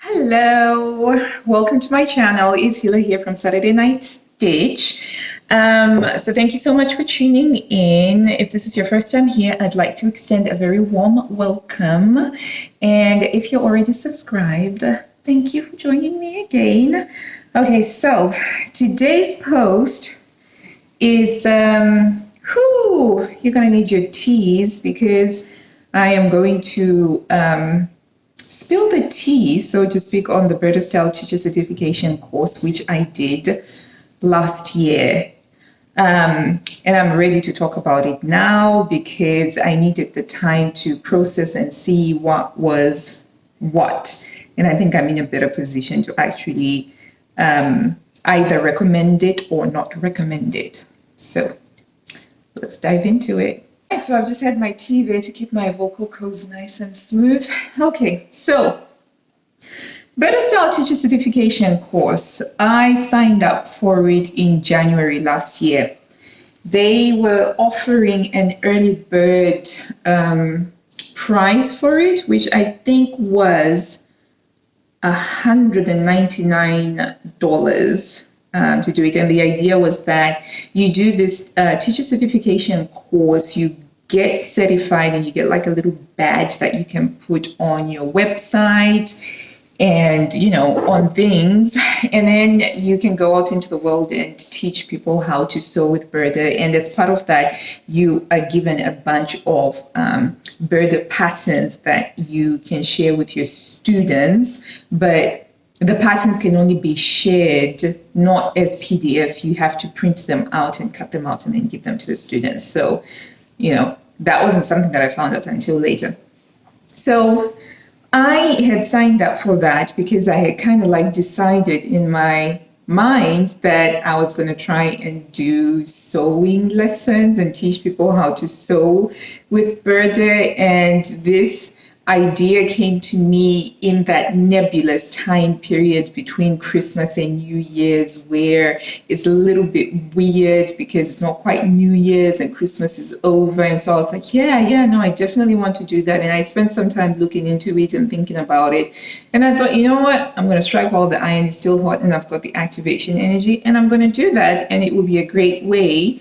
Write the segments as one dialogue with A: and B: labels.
A: Hello, welcome to my channel. It's Hila here from Saturday Night Stitch. So thank you so much for tuning in. If this is your first time here, I'd like to extend a very warm welcome. And if you're already subscribed, thank you for joining me again. Okay, so today's post is, you're gonna need your teas because I am going to spill the tea, so to speak, on the Burda Teacher Certification course, which I did last year. And I'm ready to talk about it now because I needed the time to process and see what was what. And I think I'm in a better position to actually either recommend it or not recommend it. So let's dive into it. So I've just had my tea there to keep my vocal cords nice and smooth. Okay, so Burda Teacher Certification course, I signed up for it in January last year. They were offering an early bird price for it, which I think was $199 to do it. And the idea was that you do this teacher certification course, you get certified and you get like a little badge that you can put on your website and, you know, on things. And then you can go out into the world and teach people how to sew with Burda. And as part of that, you are given a bunch of Burda patterns that you can share with your students. But the patterns can only be shared, not as PDFs. You have to print them out and cut them out and then give them to the students. So, you know, that wasn't something that I found out until later. So I had signed up for that because I had kind of like decided in my mind that I was going to try and do sewing lessons and teach people how to sew with Burda. And this idea came to me in that nebulous time period between Christmas and New Year's, where it's a little bit weird because it's not quite New Year's and Christmas is over. And so I was like, no, I definitely want to do that. And I spent some time looking into it and thinking about it. And I thought, you know what, I'm going to strike while the iron is still hot and I've got the activation energy, and I'm going to do that. And it will be a great way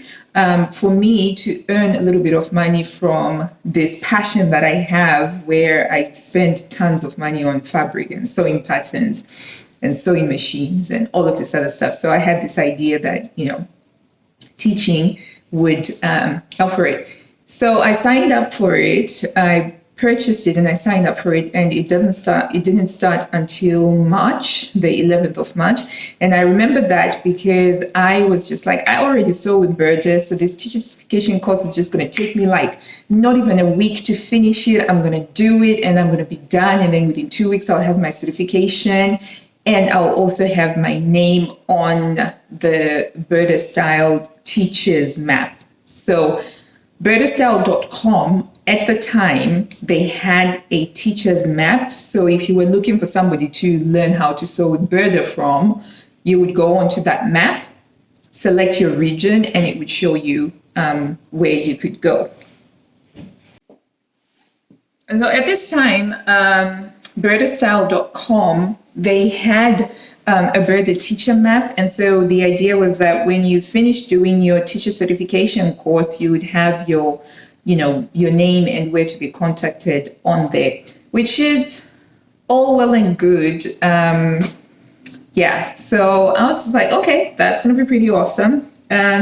A: for me to earn a little bit of money from this passion that I have, where I spend tons of money on fabric and sewing patterns and sewing machines and all of this other stuff. So I had this idea that, you know, teaching would help for it. So I signed up for it. I purchased it and I signed up for it, and it didn't start until March, the 11th of March. And I remember that because I was just like, I already sew with Burda, so this teacher certification course is just going to take me like not even a week to finish it. I'm going to do it and I'm going to be done, and then within 2 weeks I'll have my certification, and I'll also have my name on the Burda Style Teachers map. So burdastyle.com, at the time, they had a teacher's map. So if you were looking for somebody to learn how to sew with Burda from, you would go onto that map, select your region, and it would show you where you could go. And so at this time, burdastyle.com, they had a Burda teacher map. And so the idea was that when you finish doing your teacher certification course, you would have your, you know, your name and where to be contacted on there, which is all well and good. So I was just like, okay, that's going to be pretty awesome.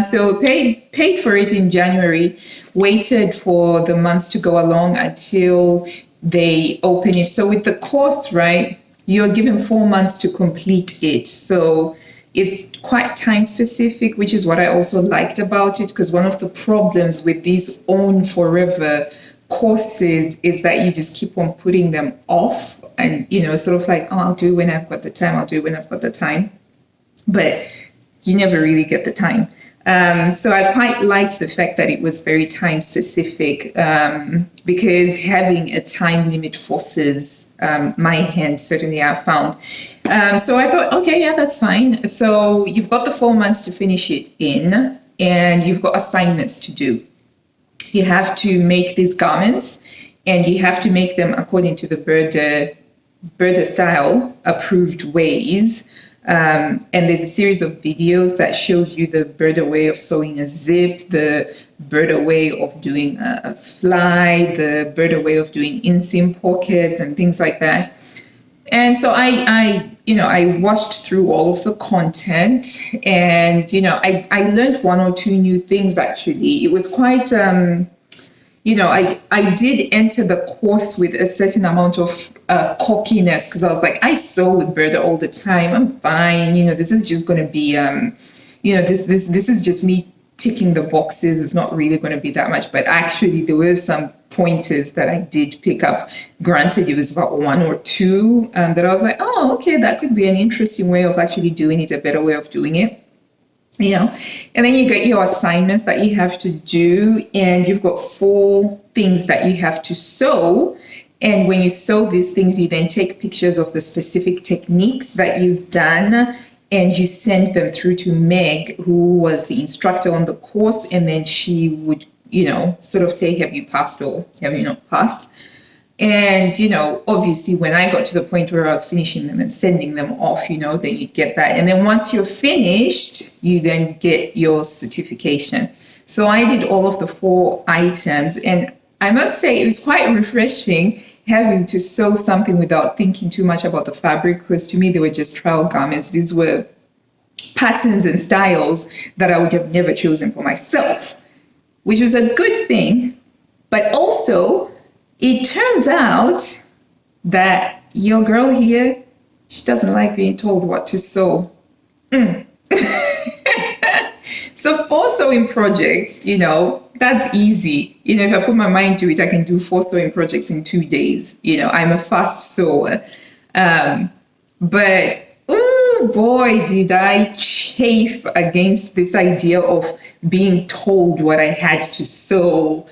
A: So paid for it in January, waited for the months to go along until they open it. So with the course, right, you're given 4 months to complete it. So it's quite time specific, which is what I also liked about it, because one of the problems with these own forever courses is that you just keep on putting them off and, you know, sort of like, oh, I'll do it when I've got the time. I'll do it when I've got the time. But you never really get the time. So I quite liked the fact that it was very time specific, because having a time limit forces my hand, certainly I found. So I thought, okay, yeah, that's fine. So you've got the 4 months to finish it in, and you've got assignments to do. You have to make these garments, and you have to make them according to the Burda Burda style approved ways. And there's a series of videos that shows you the Burda way of sewing a zip, the Burda way of doing a fly, the Burda way of doing inseam pockets and things like that. And so I watched through all of the content, and I learned one or two new things. Actually, it was quite I did enter the course with a certain amount of cockiness, because I was like, I sew with Burda all the time. I'm fine. This is just going to be, this is just me ticking the boxes. It's not really going to be that much. But actually, there were some pointers that I did pick up. Granted, it was about one or two that I was like, oh, okay, that could be an interesting way of actually doing it, a better way of doing it. And then you get your assignments that you have to do, and you've got 4 things that you have to sew. And when you sew these things, you then take pictures of the specific techniques that you've done, and you send them through to Meg, who was the instructor on the course, and then she would, sort of say, have you passed or have you not passed? And, obviously, when I got to the point where I was finishing them and sending them off, then you'd get that. And then once you're finished, you then get your certification. So I did all of the 4 items. And I must say, it was quite refreshing having to sew something without thinking too much about the fabric, because to me, they were just trial garments. These were patterns and styles that I would have never chosen for myself, which was a good thing. But also, it turns out that your girl here, she doesn't like being told what to sew. So 4 sewing projects, that's easy. If I put my mind to it, I can do 4 sewing projects in 2 days. I'm a fast sewer. But, oh boy, did I chafe against this idea of being told what I had to sew.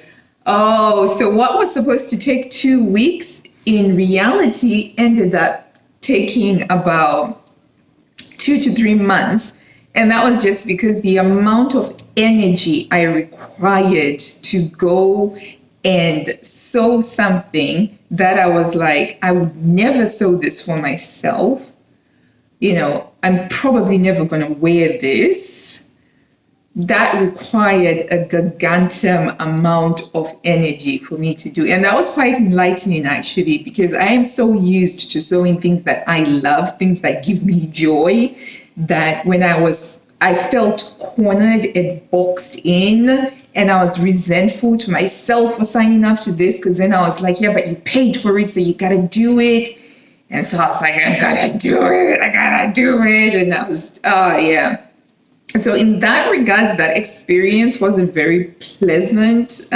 A: Oh, so what was supposed to take 2 weeks in reality ended up taking about 2 to 3 months. And that was just because the amount of energy I required to go and sew something that I was like, I would never sew this for myself. I'm probably never going to wear this. That required a gargantuan amount of energy for me to do. And that was quite enlightening, actually, because I am so used to sewing things that I love, things that give me joy, that when I felt cornered and boxed in, and I was resentful to myself for signing up to this, because then I was like, yeah, but you paid for it, so you got to do it. And so I was like, I got to do it. And I was, yeah. So in that regards, that experience wasn't very pleasant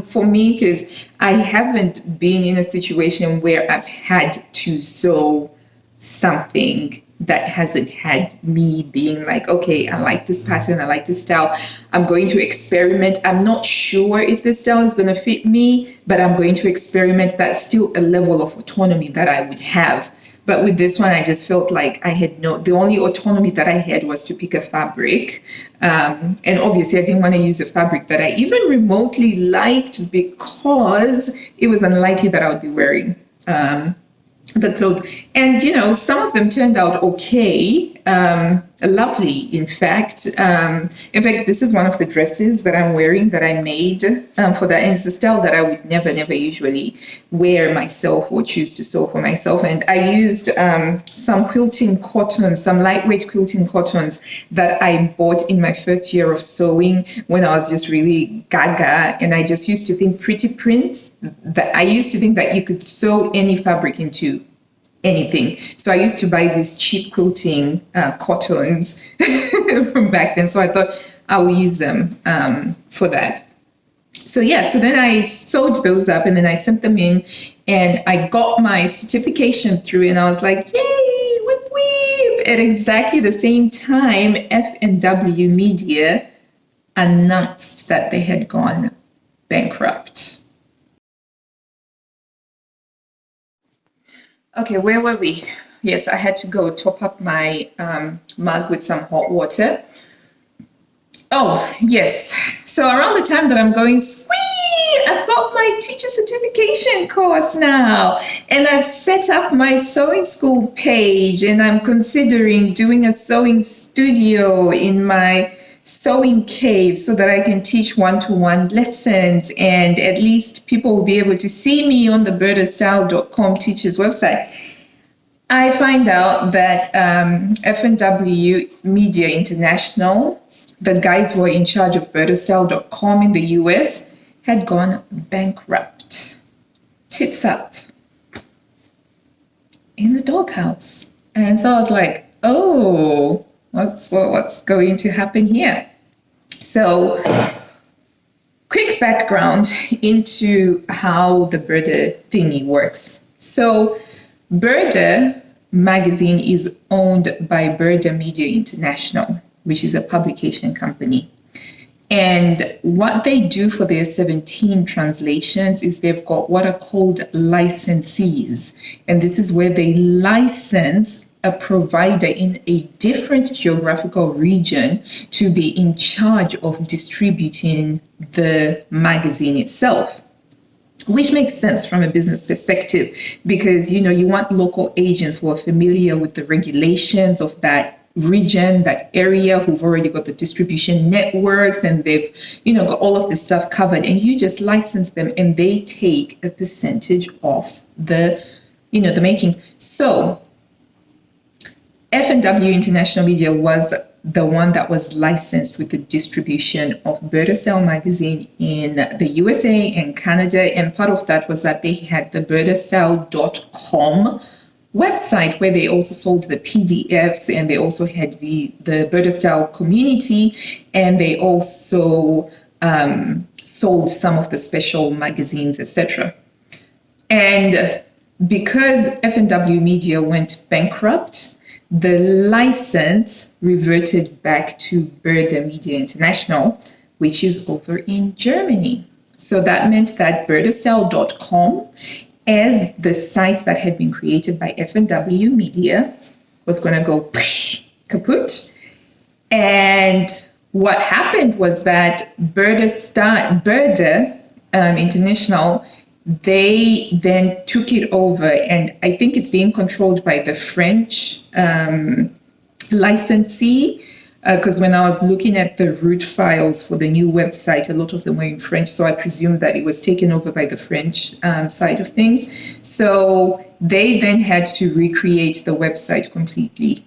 A: for me, because I haven't been in a situation where I've had to sew something that hasn't had me being like, okay, I like this pattern, I like this style, I'm going to experiment. I'm not sure if this style is going to fit me, but I'm going to experiment. That's still a level of autonomy that I would have. But with this one, I just felt like the only autonomy that I had was to pick a fabric. And obviously, I didn't want to use a fabric that I even remotely liked, because it was unlikely that I would be wearing the clothes. And, some of them turned out okay, lovely, in fact. This is one of the dresses that I'm wearing that I made for that. And it's a style that I would never usually wear myself or choose to sew for myself. And I used some quilting cottons, some lightweight quilting cottons that I bought in my first year of sewing when I was just really gaga. And I just used to think pretty prints, that I used to think that you could sew any fabric into anything. So I used to buy these cheap quilting cottons from back then. So I thought I will use them for that. So then I sewed those up, and then I sent them in, and I got my certification through, and I was like, yay, whip whip. At exactly the same time, F&W Media announced that they had gone bankrupt. Okay, where were we? Yes, I had to go top up my mug with some hot water. Oh, yes. So around the time that I'm going, squee, I've got my teacher certification course now, and I've set up my sewing school page, and I'm considering doing a sewing studio in my sewing cave so that I can teach one-to-one lessons, and at least people will be able to see me on the burdastyle.com teachers website. I find out that F&W Media International, the guys who are in charge of burdastyle.com in the US, had gone bankrupt. Tits up. In the doghouse. And so I was like, oh, what's going to happen here? So, quick background into how the Burda thingy works. So, Burda magazine is owned by Burda Media International, which is a publication company. And what they do for their 17 translations is they've got what are called licensees. And this is where they license a provider in a different geographical region to be in charge of distributing the magazine itself. Which makes sense from a business perspective because, you want local agents who are familiar with the regulations of that region, that area, who've already got the distribution networks and they've, got all of this stuff covered, and you just license them and they take a percentage of the, the makings. So F&W International Media was the one that was licensed with the distribution of Burda Style magazine in the USA and Canada. And part of that was that they had the burdastyle.com website where they also sold the PDFs, and they also had the Burda Style community, and they also sold some of the special magazines, etc. And because F&W Media went bankrupt, the license reverted back to Burda Media International, which is over in Germany. So that meant that burdastyle.com, as the site that had been created by F&W Media, was going to go kaput. And what happened was that Burda International, they then took it over, and I think it's being controlled by the French licensee, because when I was looking at the root files for the new website, a lot of them were in French, so I presume that it was taken over by the French side of things. So they then had to recreate the website completely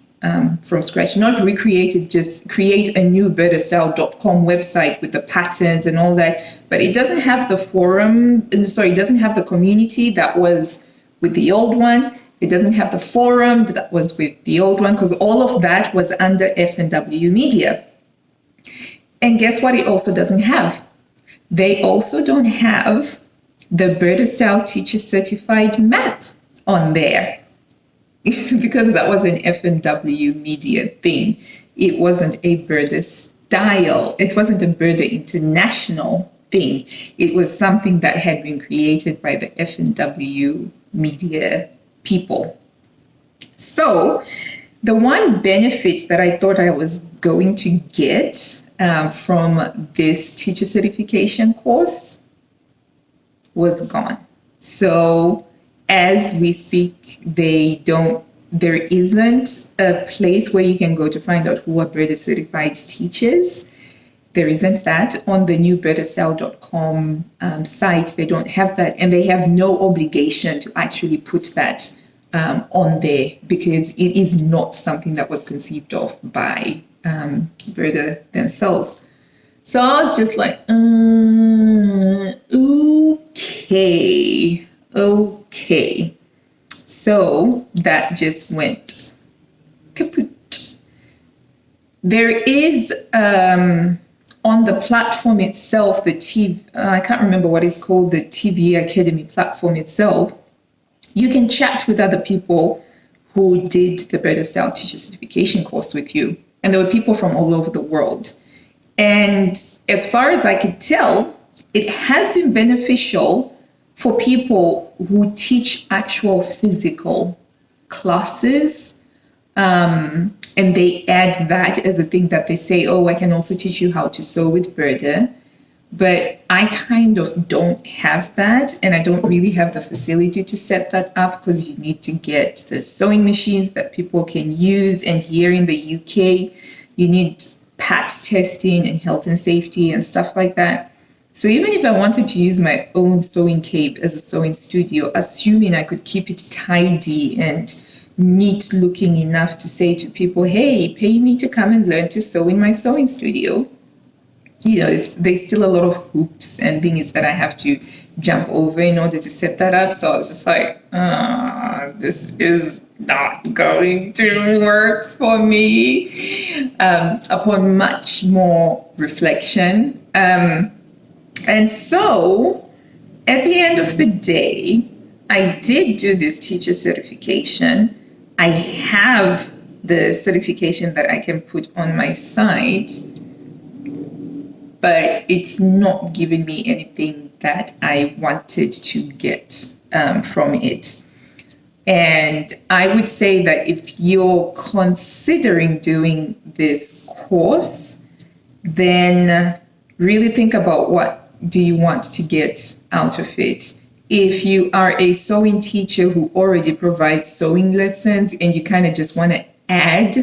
A: from scratch. Not recreate it, just create a new burdastyle.com website with the patterns and all that. But it doesn't have the it doesn't have the community that was with the old one. It doesn't have the forum that was with the old one, because all of that was under F&W Media. And guess what it also doesn't have? They also don't have the Burda Style Teacher Certified map on there. Because that was an F&W Media thing. It wasn't a Burda Style. It wasn't a Burda International thing. It was something that had been created by the F&W Media people. So the one benefit that I thought I was going to get from this teacher certification course was gone. So as we speak, there isn't a place where you can go to find out who are Burda certified teachers. There isn't that on the new burdastyle.com site. They don't have that, and they have no obligation to actually put that on there, because it is not something that was conceived of by Burda themselves. So I was just like, okay. So that just went kaput. There is on the platform itself, the I can't remember what it's called, the TBA Academy platform itself. You can chat with other people who did the Burda Style Teacher Certification course with you. And there were people from all over the world. And as far as I could tell, it has been beneficial for people who teach actual physical classes. And they add that as a thing that they say, oh, I can also teach you how to sew with Burda. But I kind of don't have that, and I don't really have the facility to set that up because you need to get the sewing machines that people can use. And here in the UK, you need PAT testing and health and safety and stuff like that. So even if I wanted to use my own sewing cape as a sewing studio, assuming I could keep it tidy and neat looking enough to say to people, hey, pay me to come and learn to sew in my sewing studio. There's still a lot of hoops and things that I have to jump over in order to set that up. So I was just like, this is not going to work for me, upon much more reflection. And so at the end of the day, I did do this teacher certification. I have the certification that I can put on my site, but it's not giving me anything that I wanted to get from it. And I would say that if you're considering doing this course, then really think about what do you want to get out of it. If you are a sewing teacher who already provides sewing lessons and you kind of just want to add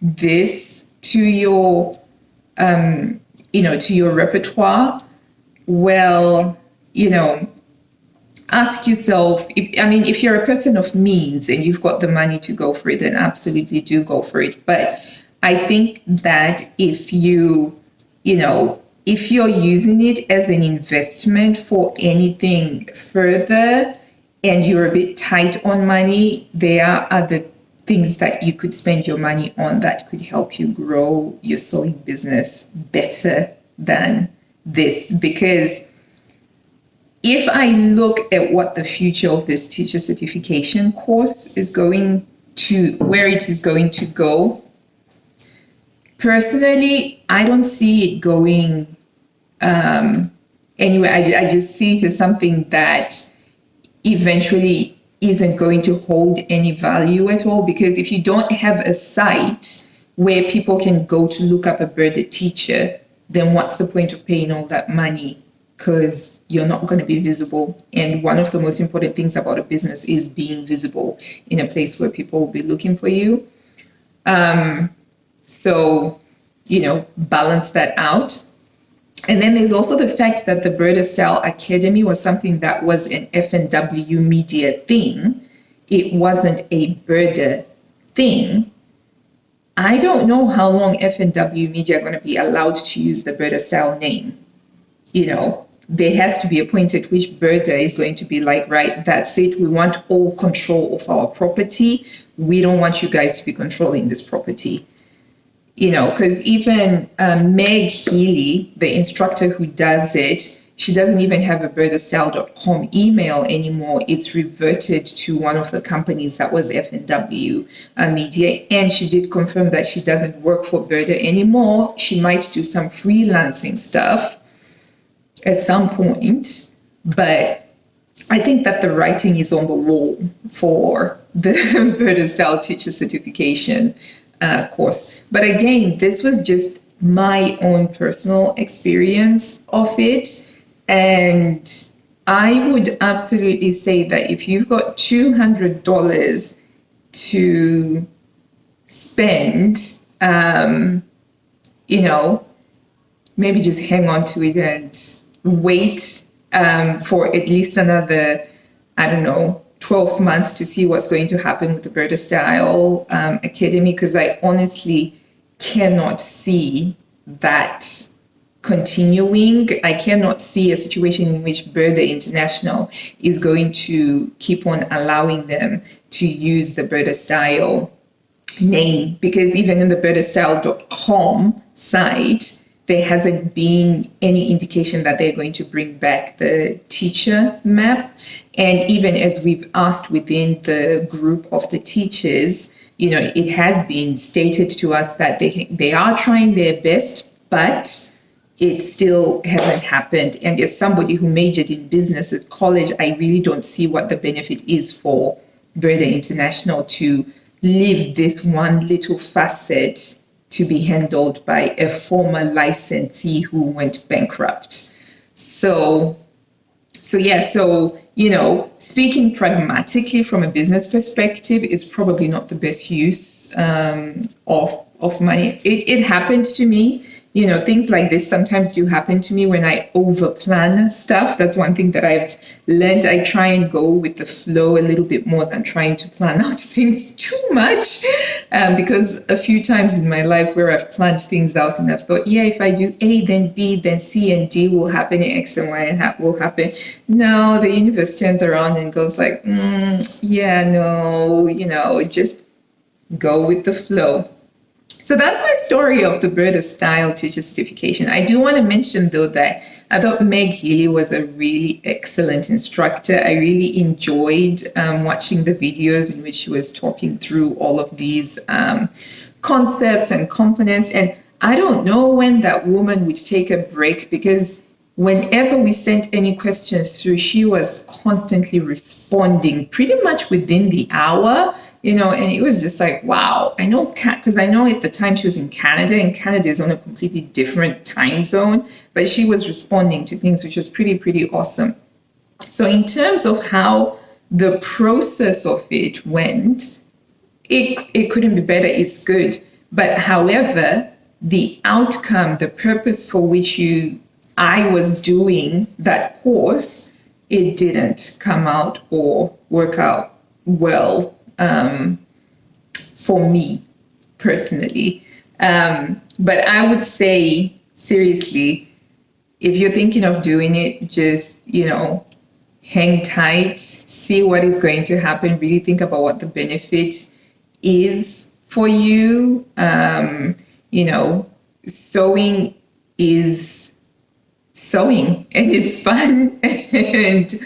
A: this to your to your repertoire, well, ask yourself, if you're a person of means and you've got the money to go for it, then absolutely do go for it. But I think that if you're using it as an investment for anything further and you're a bit tight on money, there are other things that you could spend your money on that could help you grow your sewing business better than this. Because if I look at what the future of this teacher certification course is going to, where it is going to go, personally, I don't see it going anywhere. I just see it as something that eventually isn't going to hold any value at all, because if you don't have a site where people can go to look up a Burda teacher, then what's the point of paying all that money? Because you're not going to be visible. And one of the most important things about a business is being visible in a place where people will be looking for you. So, balance that out. And then there's also the fact that the Burda Style Academy was something that was an F&W media thing. It wasn't a Burda thing. I don't know how long F&W media are going to be allowed to use the Burda Style name. There has to be a point at which Burda is going to be like, right, that's it. We want all control of our property. We don't want you guys to be controlling this property. Because even Meg Healy, the instructor who does it, she doesn't even have a burdastyle.com email anymore. It's reverted to one of the companies that was F&W Media. And she did confirm that she doesn't work for Burda anymore. She might do some freelancing stuff at some point. But I think that the writing is on the wall for the Burda Style Teacher Certification course. But again, this was just my own personal experience of it. And I would absolutely say that if you've got $200 to spend, maybe just hang on to it and wait for at least another, 12 months to see what's going to happen with the Burda Style Academy, because I honestly cannot see that continuing. I cannot see a situation in which Burda International is going to keep on allowing them to use the Burda Style name, because even in the burdastyle.com site, there hasn't been any indication that they're going to bring back the teacher map. And even as we've asked within the group of the teachers, it has been stated to us that they are trying their best, but it still hasn't happened. And as somebody who majored in business at college, I really don't see what the benefit is for Burda International to leave this one little facet to be handled by a former licensee who went bankrupt. So speaking pragmatically from a business perspective is probably not the best use of money. It happened to me. Things like this sometimes do happen to me when I overplan stuff. That's one thing that I've learned. I try and go with the flow a little bit more than trying to plan out things too much. Because a few times in my life where I've planned things out and I've thought, yeah, if I do A, then B, then C and D will happen, and X and Y and will happen. No, the universe turns around and goes like, yeah, no, just go with the flow. So that's my story of the Burda Style Teacher Certification. I do want to mention, though, that I thought Meg Healy was a really excellent instructor. I really enjoyed watching the videos in which she was talking through all of these concepts and components. And I don't know when that woman would take a break, because whenever we sent any questions through, she was constantly responding pretty much within the hour. And it was just like, wow. I know, because I know at the time she was in Canada, and Canada is on a completely different time zone, but she was responding to things, which was pretty awesome. So in terms of how the process of it went, it couldn't be better. It's good. But however, the outcome, the purpose for which I was doing that course, it didn't come out or work out well for me personally. But I would say, seriously, if you're thinking of doing it, just, hang tight, see what is going to happen, really think about what the benefit is for you. Sewing is sewing, and it's fun. And,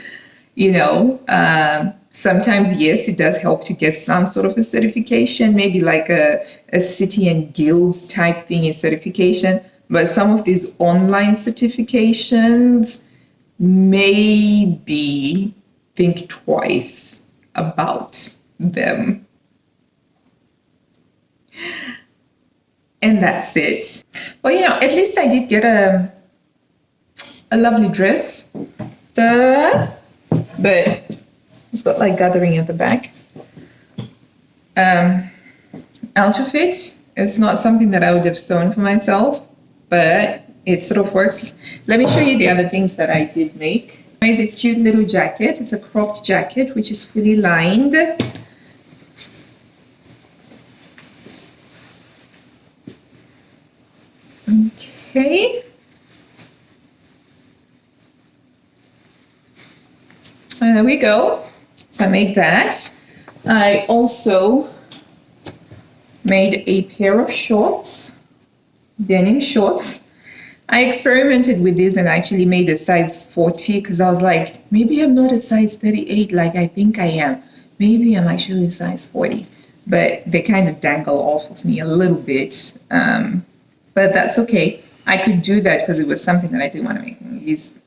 A: sometimes, yes, it does help to get some sort of a certification, maybe like a city and guilds type thing in certification. But some of these online certifications, maybe think twice about them. And that's it. Well, at least I did get a lovely dress. But it's got like gathering at the back. Out of it, it's not something that I would have sewn for myself, but it sort of works. Let me show you the other things that I did make. I made this cute little jacket. It's a cropped jacket, which is fully lined. Okay. There we go. So I made that. I also made a pair of shorts, denim shorts. I experimented with these and actually made a size 40 because I was like, maybe I'm not a size 38 like I think I am. Maybe I'm actually a size 40. But they kind of dangle off of me a little bit. But that's okay. I could do that because it was something that I didn't want to make me use.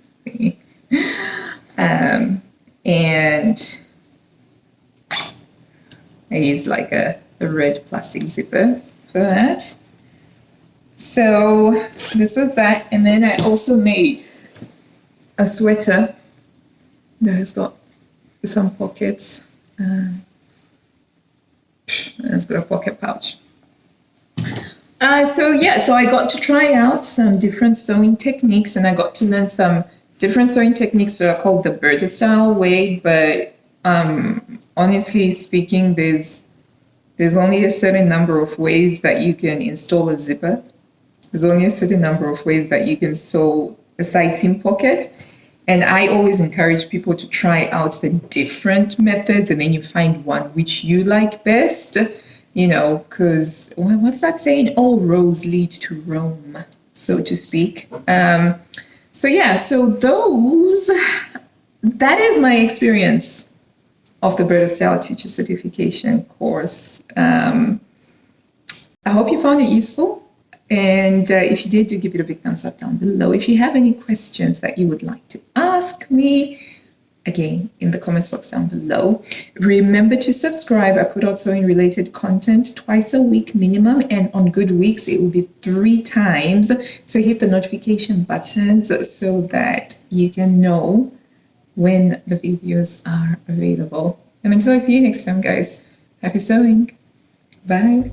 A: And I used like a red plastic zipper for that. So this was that. And then I also made a sweater that has got some pockets. And it's got a pocket pouch. So I got to try out some different sewing techniques, and I got to learn some different sewing techniques that are called the Burda style way. But honestly speaking, there's only a certain number of ways that you can install a zipper. There's only a certain number of ways that you can sew a side seam pocket. And I always encourage people to try out the different methods, and then you find one which you like best, because what's that saying? All roads lead to Rome, so to speak. So that is my experience of the Burda Style Teacher Certification course. I hope you found it useful. And if you did, do give it a big thumbs up down below. If you have any questions that you would like to ask me, again in the comments box down below. Remember to subscribe. I put out sewing related content twice a week minimum, and on good weeks it will be 3 times. So hit the notification buttons so that you can know when the videos are available. And until I see you next time, guys, happy sewing. Bye.